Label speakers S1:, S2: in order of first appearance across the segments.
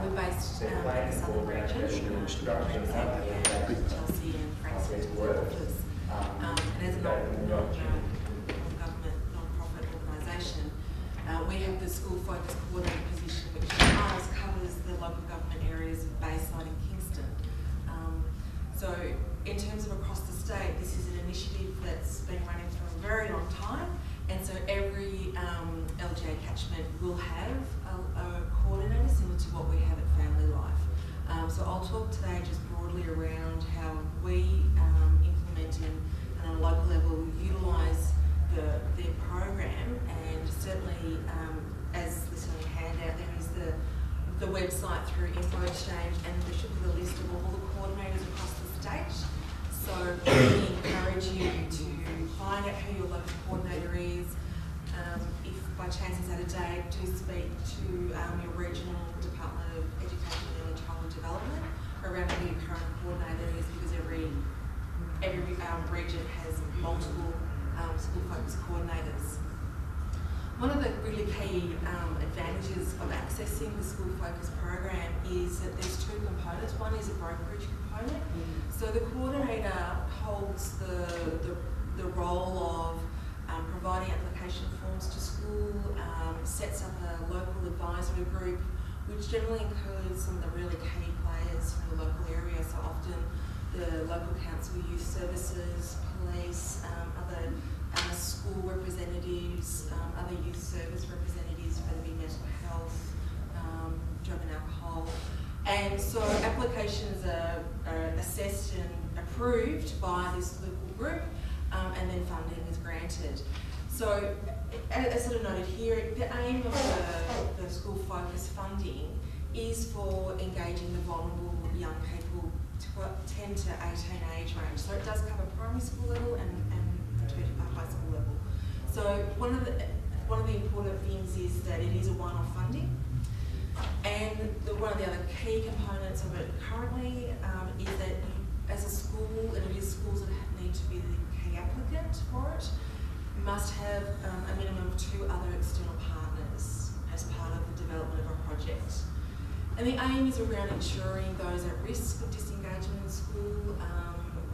S1: we're based in the southern region, Chelsea and Frankston office. And as a non-government, non-profit organisation, we have the school focus coordinator position, which covers the local government areas of Bayside and Kingston. So in terms of across the state, this is an initiative that's been running for a very long time, and so every LGA catchment will have a coordinator similar to what we have at Family Life. So I'll talk today just broadly around how we implement and on a local level utilise their program, and certainly as the sort of handout there is the website through Info Exchange, and there should be a list of all the coordinators across the state. So we encourage you to find out who your local coordinator is. If by chance it's out of date, do speak to your regional Department of Education and Early Childhood Development around who your current coordinator is, because every region has multiple school focus coordinators. One of the really key advantages of accessing the school focus program is that there's two components. One is a brokerage component. So the coordinator holds the role of providing application forms to school, sets up a local advisory group, which generally includes some of the really key players from the local area. So often the local council, youth services, police, other school representatives, other youth service representatives, whether it be mental health, drug and alcohol. And so applications are assessed and approved by this local group, and then funding is granted. So as sort of noted here, the aim of the school focus funding is for engaging the vulnerable young people 10 to 18 age range. So it does cover primary school level and high school level. So one of the important things is that it is a one-off funding, and one of the other key components of it currently is that as a school, and it is schools that need to be the key applicant for it, must have a minimum of 2 other external partners as part of the development of a project. And the aim is around ensuring those at risk of disengagement in school,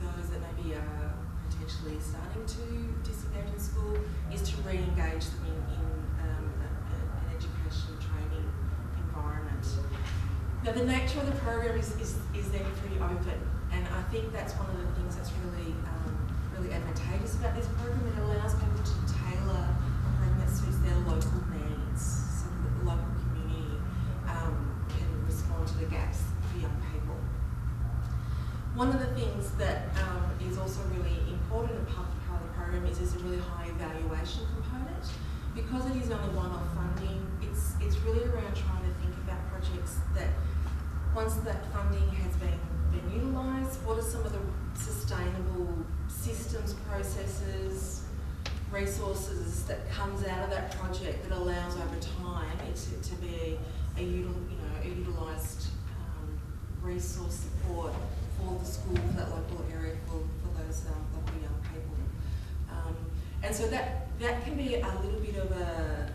S1: those that maybe are potentially starting to disengage in school, is to re-engage them in an education training environment. Now the nature of the program is then pretty open, and I think that's one of the things that's really advantageous about this program. It allows people to tailor a program that suits their local needs, so that the local community can respond to the gaps for young people. One of the things that is also really important and part of the program is there's a really high evaluation component. Because it is only one-off funding, it's really around trying to think about projects that once that funding has been utilised, what are some of the sustainable systems, processes, resources that comes out of that project that allows over time it to be a utilised resource support for the school, for that local area, for those local young people. And so that can be a little bit of a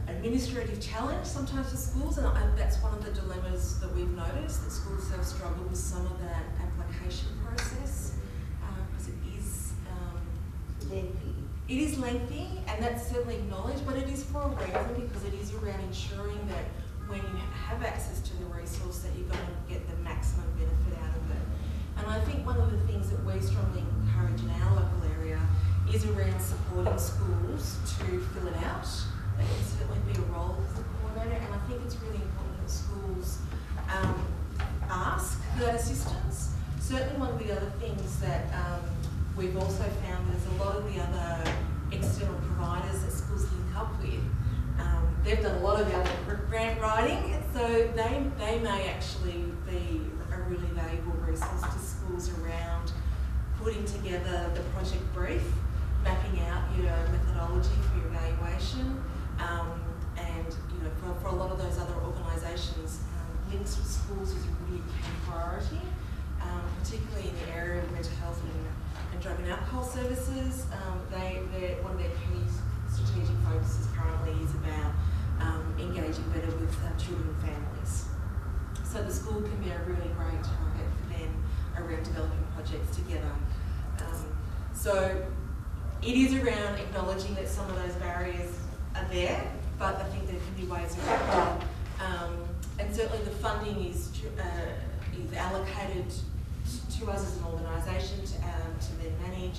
S1: administrative challenge sometimes for schools, and that's one of the dilemmas that we've noticed, that schools have struggled with some of that application process, because it is lengthy. It is lengthy, and that's certainly acknowledged, but it is for a reason, because it is around ensuring that when you have access to the resource that you're going to get the maximum benefit out of it. And I think one of the things that we strongly encourage in our local area is around supporting schools to fill it out. There can certainly be a role for the coordinator, and I think it's really important that schools ask for that assistance. Certainly one of the other things that we've also found is a lot of the other external providers that schools link up with, they've done a lot of the other grant writing, so they may actually be a really valuable resource to schools around putting together the project brief, mapping out your methodology for your evaluation, and for a lot of those other organisations, links with schools is a really key priority, particularly in the area of mental health and drug and alcohol services. One of their key strategic focuses currently is about engaging better with children and families. really great target for them around developing projects together. So it is around acknowledging that some of those barriers are there, but I think there can be ways around it. And certainly the funding is allocated to us as an organisation to then manage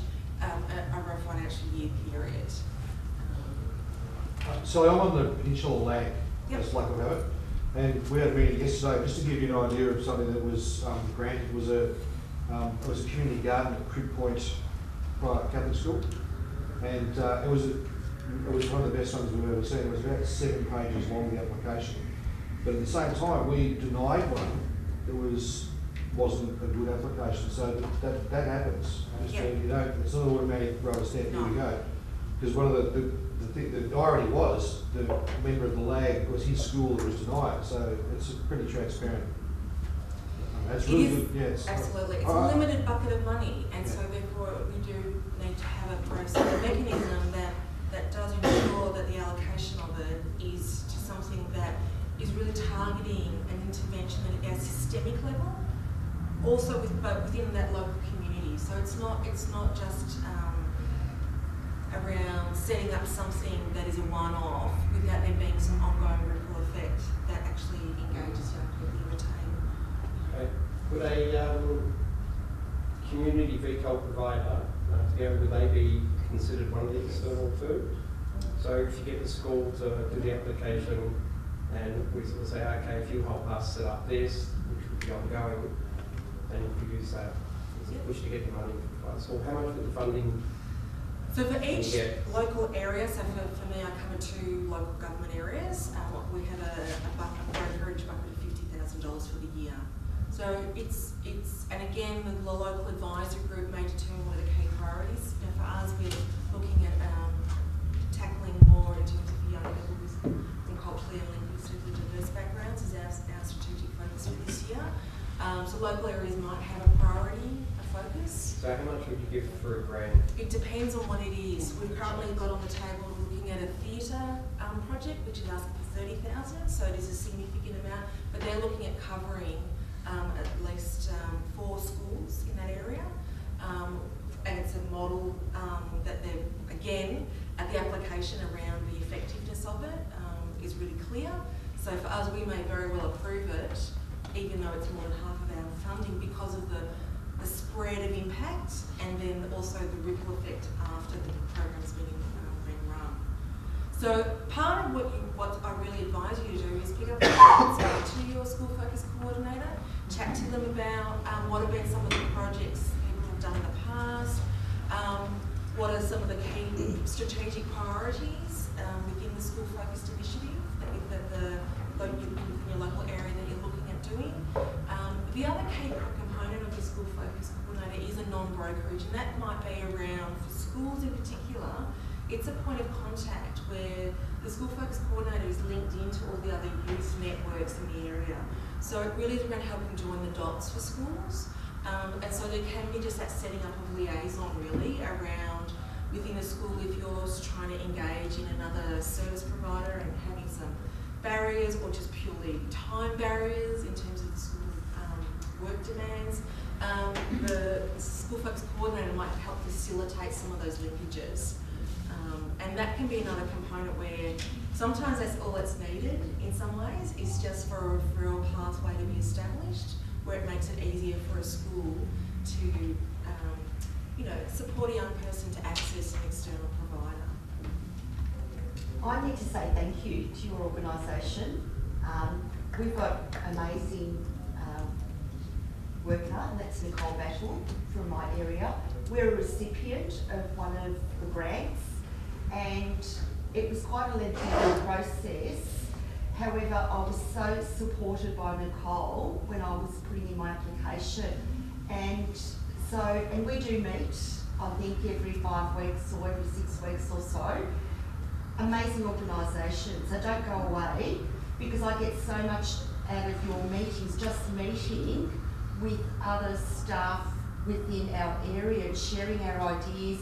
S1: over a financial year period.
S2: So I'm on the Peninsula Lag,
S1: Yep.
S2: as luck would have it, and we had a meeting yesterday just to give you an idea of something that was granted. It was a community garden at Crib Point Private Catholic School, and it was one of the best ones we've ever seen. It was about 7 pages long, the application, but at the same time we denied one that wasn't a good application. So that happens. You don't. It's not an automatic rubber stamp. Here we go. Because one of the irony was the member of the lag was his school that was denied. So it's pretty transparent. It's really good. Yeah,
S1: absolutely. It's a limited bucket of money, and so therefore we do need to have a process, a mechanism that does ensure that the allocation of it is to something that is really targeting an intervention at a systemic level, also within that local community. So it's not just around setting up something that is a one-off without there being some ongoing ripple effect that actually engages young people in retain.
S3: Okay. Would a community VCOL provider, would they be considered one of the external firms? So if you get the school to do the application and we sort of say, okay, if you help us set up this, which would be ongoing, then you could use that as a push to get the money from the school. How much would the funding?
S1: So for each local area, so for me, I cover 2 local government areas. We have a brokerage bucket of $50,000 for the year. So it's and again, the local advisor group may determine what are the key priorities. You know, for us, we're looking at tackling more in terms of young people from culturally and linguistically diverse backgrounds as our strategic focus for this year. So local areas might have a priority, a focus.
S3: So how much would you give for a grant?
S1: It depends on what it is. We've currently got on the table looking at a theatre project, which is asking for $30,000, so it is a significant amount, but they're looking at covering at least 4 schools in that area. And it's a model that they're, again, at the application around the effectiveness of it is really clear. So for us, we may very well approve it, even though it's more than half of our funding, because of the spread of impact and then also the ripple effect after the program's been run. So part of what I really advise you to do is pick up the phone, speak to your school focus coordinator, chat to them about what have been some of the projects people have done in the past, what are some of the key strategic priorities within the school focused initiative within your local area that you're looking at doing. The other key component of the school focus coordinator is a non-brokerage, and that might be around, for schools in particular, it's a point of contact where the school focus coordinator is linked into all the other youth networks in the area. So it really is around helping join the dots for schools. And so there can be just that setting up of liaison really around within a school if you're trying to engage in another service provider and having some barriers or just purely time barriers in terms of the school work demands. The school focus coordinator might help facilitate some of those linkages. And that can be another component where sometimes that's all that's needed in some ways, is just for a referral pathway to be established, where it makes it easier for a school to support a young person to access an external provider.
S4: I need to say thank you to your organisation. We've got amazing worker, and that's Nicole Battle from my area. We're a recipient of one of the grants, and it was quite a lengthy process. However, I was so supported by Nicole when I was putting in my application. And we do meet, I think, every 5 weeks or every 6 weeks or so. Amazing organisation, so don't go away, because I get so much out of your meetings, just meeting with other staff within our area and sharing our ideas.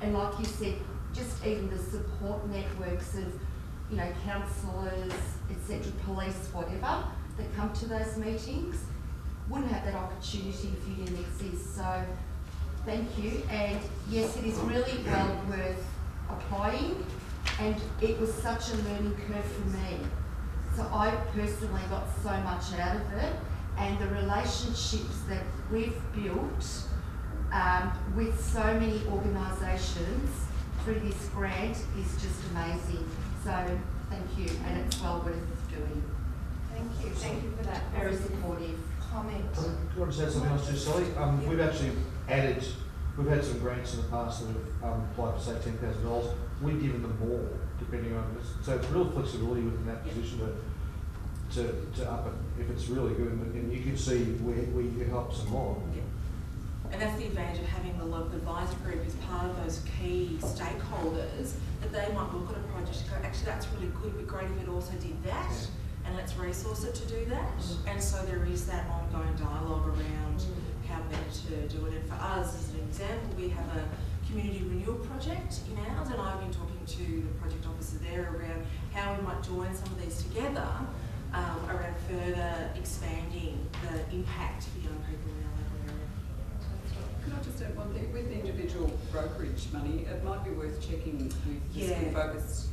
S4: And like you said, just even the support networks of, counsellors, etc., police, whatever, that come to those meetings. wouldn't have that opportunity if you didn't exist. So thank you. And yes, it is really well worth applying, and it was such a learning curve for me. So I personally got so much out of it, and the relationships that we've built with so many organisations through this grant is just amazing. So thank you, and it's well worth doing.
S5: Thank you for that
S4: Very supportive
S5: comment.
S2: Can I just add something else too, Sally? We've actually added, we've had some grants in the past that have applied for, say, $10,000. We've given them more, depending on this. So it's real flexibility within that position to up it if it's really good, and you can see where you can help some more.
S1: Yeah. And that's the advantage of having the local advisor group as part of those key stakeholders, that they might look at a project and go, actually that's really good, it'd be great if it also did that, and let's resource it to do that. And so there is that ongoing dialogue around how better to do it. And for us, as an example, we have a community renewal project in ours, and I've been talking to the project officer there around how we might join some of these together around further expanding the impact for young people in our local area.
S6: Can I just add one thing? With individual brokerage money, it might be worth checking with the school focused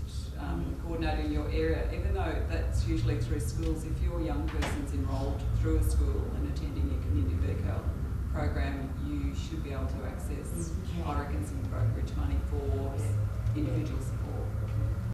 S6: coordinator in your area, even though that's usually through schools. If your young person's enrolled through a school and attending your community VCAL program, you should be able to access, I reckon, some brokerage money for individuals